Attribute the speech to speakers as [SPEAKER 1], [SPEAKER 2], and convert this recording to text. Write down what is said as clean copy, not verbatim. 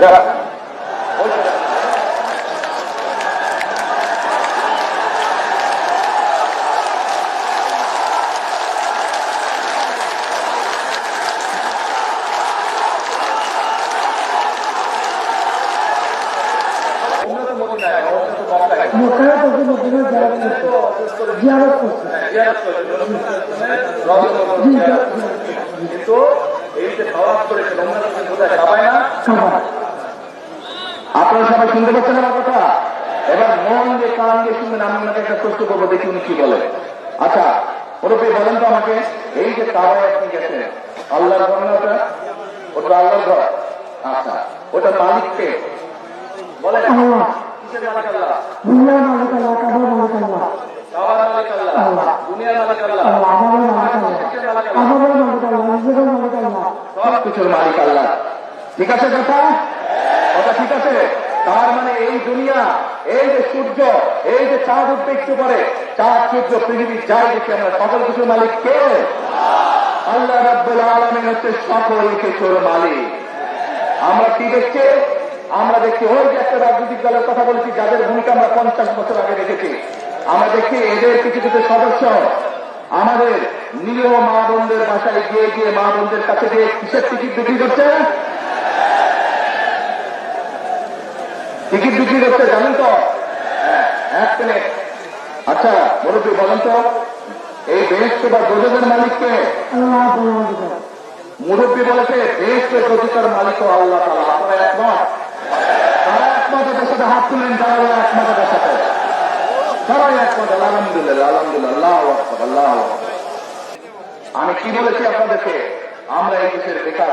[SPEAKER 1] যারা আপনারা সবাই শুনতে পাচ্ছেন আমার কথা? এবার মন দিয়ে কান দিয়ে শুনবেন। আমি ওনাকে একটা প্রশ্ন করবো, দেখি উনি কি বলে। আচ্ছা ওরূপে বলেন তো আমাকে, এই যে কাবায় আপনি গেছেন, আল্লাহর ঘর না ওটা? ওটা আল্লাহর ঘর। আচ্ছা ওটার মালিককে বলেন? কিসের মালিক? আল্লাহ। দুনিয়ার মালিক আল্লাহ, কাবার মালিক আল্লাহ, কাবার মালিক আল্লাহ, দুনিয়ার মালিক আল্লাহ, আমাদের মালিক আল্লাহ, আমাদের মালিক আল্লাহ, নিজেদের মালিক আল্লাহ, সব কিছুর মালিক আল্লাহ। ঠিক আছে কথা? কথা ঠিক আছে? তার মানে এই দুনিয়া, এই যে সূর্য, এই যে চাঁদ উঠতে একটু পরে, চাঁদ সূর্য পৃথিবী যাই দেখি আমরা, সকল কিছুর মালিক কে? আল্লাহ রাব্বুল আলামিন হচ্ছে সকল কিছুর মালিক। আমরা কি দেখছি? আমরা দেখছি ওই যে একটা রাজনৈতিক দলের কথা বলেছি, যাদের ভূমিকা আমরা 50 বছর আগে দেখেছি। আমরা দেখছি এদের কিছু কিছু সদস্য আমাদের নিরীহ মা বোনদের বাসায় গিয়ে গিয়ে মা বোনদের কাছে গিয়ে কিসের টিকিট বিক্রি করছে? টিকিট বিক্রি করছে, জানেন তো? এক মিনিট। আচ্ছা মুরব্বী বলেন তো, এই বেহেশত বা দোজখের মালিককে? মুরব্বী বলেছে বেহেশত দোজখের মালিক আল্লাহ তাআলা। আপনারা একমত? তারা একমত? এদের সাথে হাত তুলেন যারা একমত এদের সাথে। সবাই একমত? আলহামদুলিল্লাহ, আলহামদুলিল্লাহ, আল্লাহু আকবার, আল্লাহু আকবার। আমি কি বলেছি আপনাদেরকে? আমরা এই দেশের বেকার